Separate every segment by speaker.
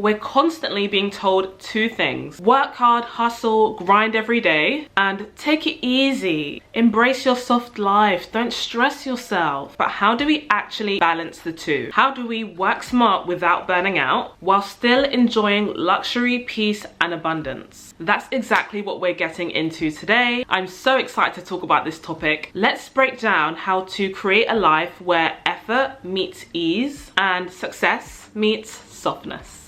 Speaker 1: We're constantly being told two things: work hard, hustle, grind every day, and take it easy. Embrace your soft life, don't stress yourself. But how do we actually balance the two? How do we work smart without burning out while still enjoying luxury, peace, and abundance? That's exactly what we're getting into today. I'm so excited to talk about this topic. Let's break down how to create a life where effort meets ease and success meets softness.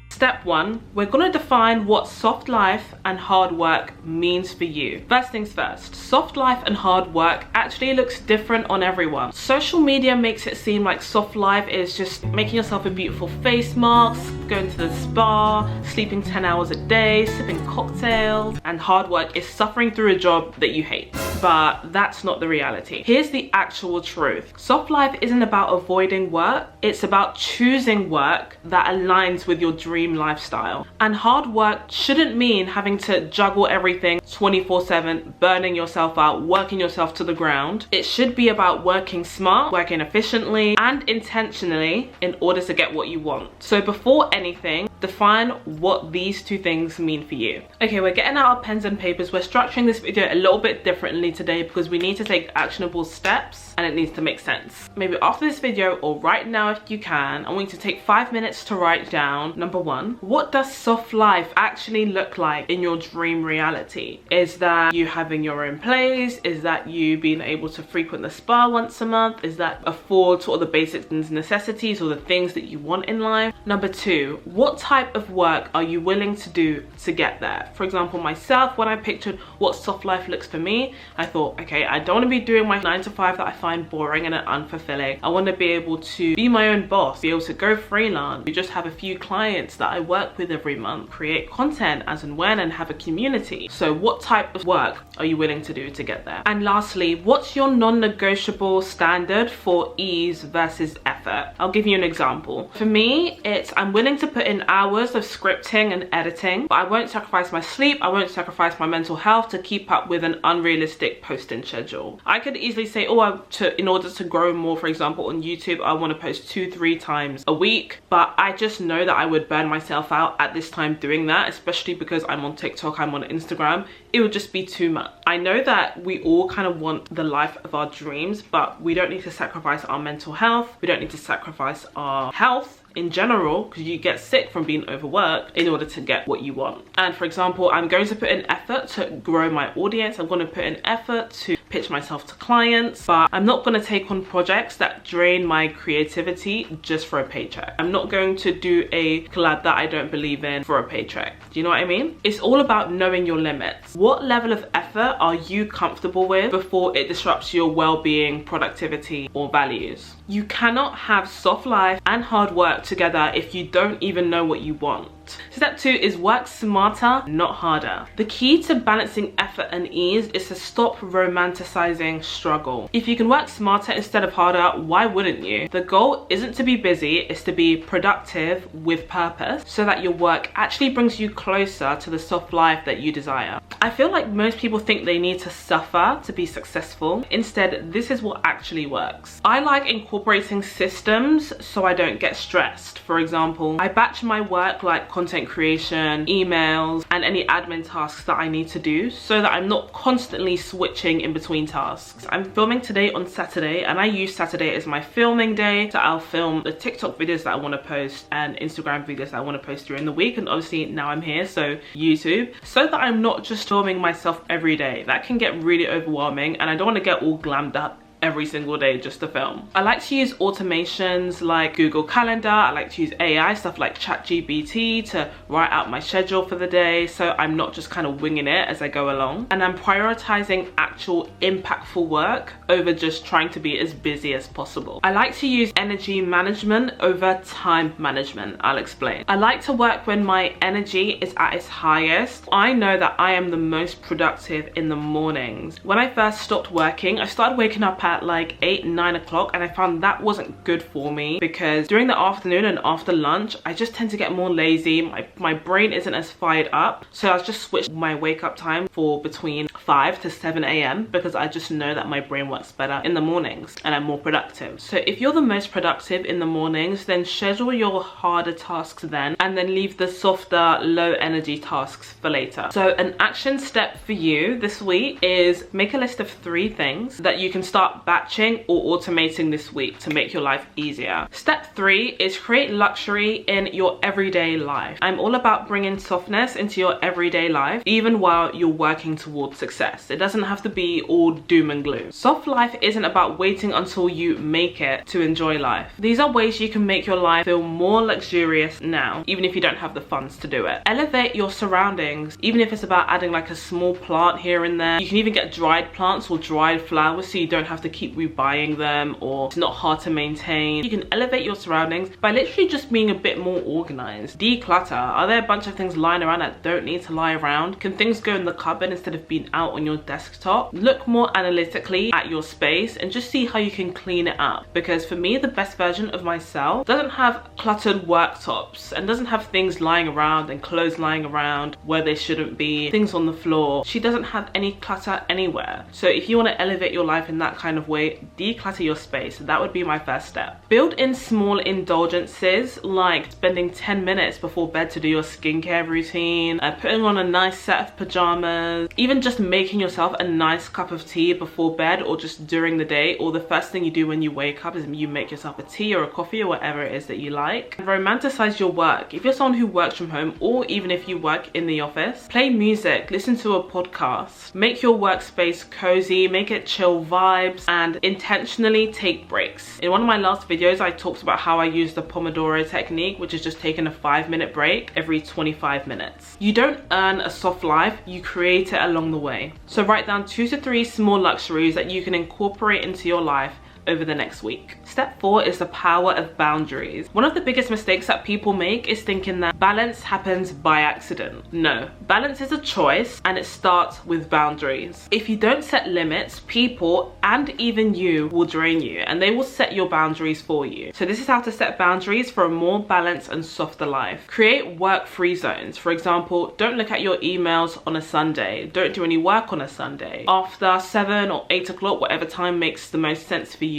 Speaker 1: Step 1, we're going to define what soft life and hard work means for you. First things first, soft life and hard work actually looks different on everyone. Social media makes it seem like soft life is just making yourself a beautiful face mask, going to the spa, sleeping 10 hours a day, sipping cocktails, and hard work is suffering through a job that you hate. But that's not the reality. Here's the actual truth. Soft life isn't about avoiding work, it's about choosing work that aligns with your dream lifestyle. And hard work shouldn't mean having to juggle everything 24/7, burning yourself out, working yourself to the ground. It should be about working smart, working efficiently and intentionally in order to get what you want. So before anything, define what these two things mean for you. Okay, we're getting out our pens and papers. We're structuring this video a little bit differently today because we need to take actionable steps and it needs to make sense. Maybe after this video or right now if you can, I want you to take 5 minutes to write down, number 1, what does soft life actually look like in your dream reality? Is that you having your own place? Is that you being able to frequent the spa once a month? Is that afford to all the basic necessities or the things that you want in life? Number 2, what type of work are you willing to do to get there? For example, myself, when I pictured what soft life looks for me, I thought, okay, I don't want to be doing my 9 to 5 that I find boring and unfulfilling. I want to be able to be my own boss, be able to go freelance, just have a few clients that I work with every month, create content as and when, and have a community. So what type of work are you willing to do to get there? And lastly, what's your non-negotiable standard for ease versus effort? I'll give you an example. For me, it's I'm willing to put in hours of scripting and editing, but I won't sacrifice my sleep, I won't sacrifice my mental health to keep up with an unrealistic posting schedule. I could easily say, oh, in order to grow more, for example, on YouTube, I want to post 2-3 times a week, but I just know that I would burn myself out at this time doing that, especially because I'm on TikTok, I'm on Instagram. It would just be too much. I know that we all kind of want the life of our dreams, but we don't need to sacrifice our mental health. We don't need to sacrifice our health in general, because you get sick from being overworked in order to get what you want. And for example, I'm going to put in effort to grow my audience. I'm going to put in effort to pitch myself to clients, but I'm not going to take on projects that drain my creativity just for a paycheck. I'm not going to do a collab that I don't believe in for a paycheck. Do you know what I mean? It's all about knowing your limits. What level of effort are you comfortable with before it disrupts your well-being, productivity, or values? You cannot have soft life and hard work together if you don't even know what you want. Step 2 is work smarter, not harder. The key to balancing effort and ease is to stop romanticizing struggle. If you can work smarter instead of harder, why wouldn't you? The goal isn't to be busy, it's to be productive with purpose so that your work actually brings you closer to the soft life that you desire. I feel like most people think they need to suffer to be successful. Instead, this is what actually works. I like incorporating systems so I don't get stressed. For example, I batch my work like content creation, emails, and any admin tasks that I need to do so that I'm not constantly switching in between tasks. I'm filming today on Saturday and I use Saturday as my filming day, so I'll film the TikTok videos that I want to post and Instagram videos that I want to post during the week, and obviously now I'm here, so YouTube, so that I'm not just filming myself every day. That can get really overwhelming and I don't want to get all glammed up every single day just to film. I like to use automations like Google Calendar. I like to use AI, stuff like ChatGPT, to write out my schedule for the day so I'm not just kind of winging it as I go along. And I'm prioritizing actual impactful work over just trying to be as busy as possible. I like to use energy management over time management. I'll explain. I like to work when my energy is at its highest. I know that I am the most productive in the mornings. When I first stopped working, I started waking up at at like 8-9 o'clock, and I found that wasn't good for me because during the afternoon and after lunch I just tend to get more lazy. My brain isn't as fired up, so I just switched my wake up time for between 5 to 7 a.m. because I just know that my brain works better in the mornings and I'm more productive. So if you're the most productive in the mornings, then schedule your harder tasks then, and then leave the softer, low energy tasks for later. So an action step for you this week is make a list of 3 things that you can start batching or automating this week to make your life easier. Step 3 is create luxury in your everyday life. I'm all about bringing softness into your everyday life, even while you're working towards success. It doesn't have to be all doom and gloom. Soft life isn't about waiting until you make it to enjoy life. These are ways you can make your life feel more luxurious now, even if you don't have the funds to do it. Elevate your surroundings, even if it's about adding like a small plant here and there. You can even get dried plants or dried flowers so you don't have to keep rebuying them, or it's not hard to maintain. You can elevate your surroundings by literally just being a bit more organized. Declutter. Are there a bunch of things lying around that don't need to lie around? Can things go in the cupboard instead of being out on your desktop? Look more analytically at your space and just see how you can clean it up, because for me the best version of myself doesn't have cluttered worktops and doesn't have things lying around and clothes lying around where they shouldn't be, things on the floor. She doesn't have any clutter anywhere. So if you want to elevate your life in that kind of way, declutter your space. That would be my first step. Build in small indulgences like spending 10 minutes before bed to do your skincare routine, putting on a nice set of pajamas, even just making yourself a nice cup of tea before bed or just during the day, or the first thing you do when you wake up is you make yourself a tea or a coffee or whatever it is that you like. Romanticize your work. If you're someone who works from home, or even if you work in the office, play music, listen to a podcast, make your workspace cozy, make it chill vibes, and intentionally take breaks. In one of my last videos I talked about how I use the Pomodoro technique, which is just taking a 5-minute break every 25 minutes. You don't earn a soft life, you create it along the way. So write down 2 to 3 small luxuries that you can incorporate into your life over the next week. Step 4 is the power of boundaries. One of the biggest mistakes that people make is thinking that balance happens by accident. No, balance is a choice, and it starts with boundaries. If you don't set limits, people and even you will drain you, and they will set your boundaries for you. So this is how to set boundaries for a more balanced and softer life. Create work-free zones. For example, don't look at your emails on a Sunday. Don't do any work on a Sunday. After 7 or 8 o'clock, whatever time makes the most sense for you,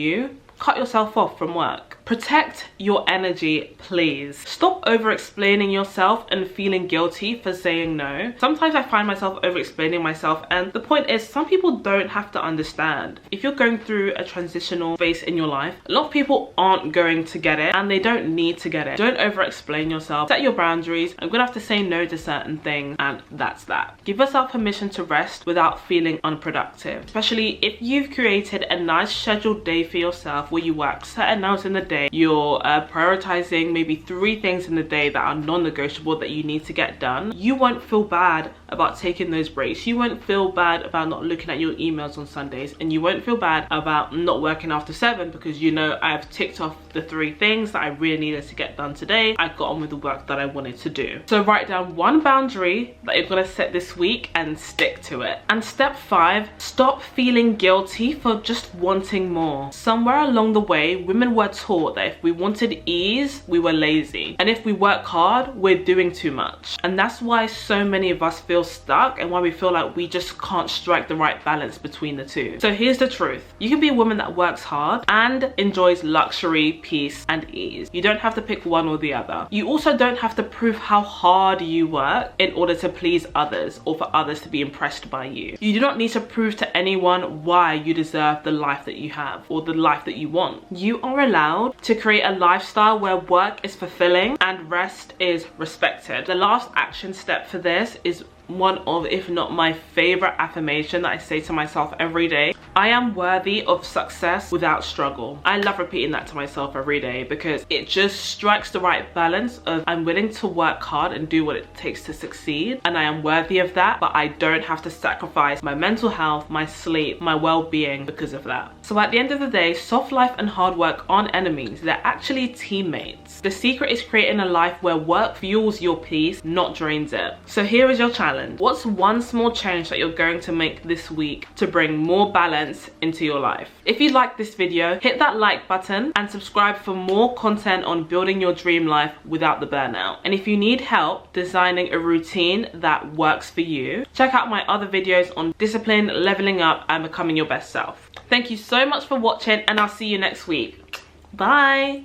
Speaker 1: cut yourself off from work. Protect your energy, please. Stop over-explaining yourself and feeling guilty for saying no. Sometimes I find myself over-explaining myself, and the point is some people don't have to understand. If you're going through a transitional phase in your life, a lot of people aren't going to get it, and they don't need to get it. Don't over-explain yourself. Set your boundaries. I'm gonna have to say no to certain things, and that's that. Give yourself permission to rest without feeling unproductive, especially if you've created a nice scheduled day for yourself where you work certain hours in the day. You're prioritizing maybe 3 things in the day that are non-negotiable that you need to get done. You won't feel bad about taking those breaks. You won't feel bad about not looking at your emails on Sundays, and you won't feel bad about not working after 7 because you know I've ticked off the 3 things that I really needed to get done today. I got on with the work that I wanted to do. So write down 1 boundary that you're gonna set this week and stick to it. And step 5, stop feeling guilty for just wanting more. Somewhere along the way, women were taught that if we wanted ease, we were lazy, and if we work hard, we're doing too much. And that's why so many of us feel stuck, and why we feel like we just can't strike the right balance between the two. So here's the truth: you can be a woman that works hard and enjoys luxury, peace, and ease. You don't have to pick one or the other. You also don't have to prove how hard you work in order to please others or for others to be impressed by you. You do not need to prove to anyone why you deserve the life that you have or the life that you want. You are allowed to create a lifestyle where work is fulfilling and rest is respected. The last action step for this is one of, if not my favorite affirmation that I say to myself every day. I am worthy of success without struggle. I love repeating that to myself every day because it just strikes the right balance of I'm willing to work hard and do what it takes to succeed, and I am worthy of that, but I don't have to sacrifice my mental health, my sleep, my well-being because of that. So at the end of the day, soft life and hard work aren't enemies, they're actually teammates. The secret is creating a life where work fuels your peace, not drains it. So here is your challenge. What's one small change that you're going to make this week to bring more balance into your life? If you like this video, hit that like button and subscribe for more content on building your dream life without the burnout. And if you need help designing a routine that works for you, check out my other videos on discipline, leveling up, and becoming your best self. Thank you so much for watching, and I'll see you next week. Bye.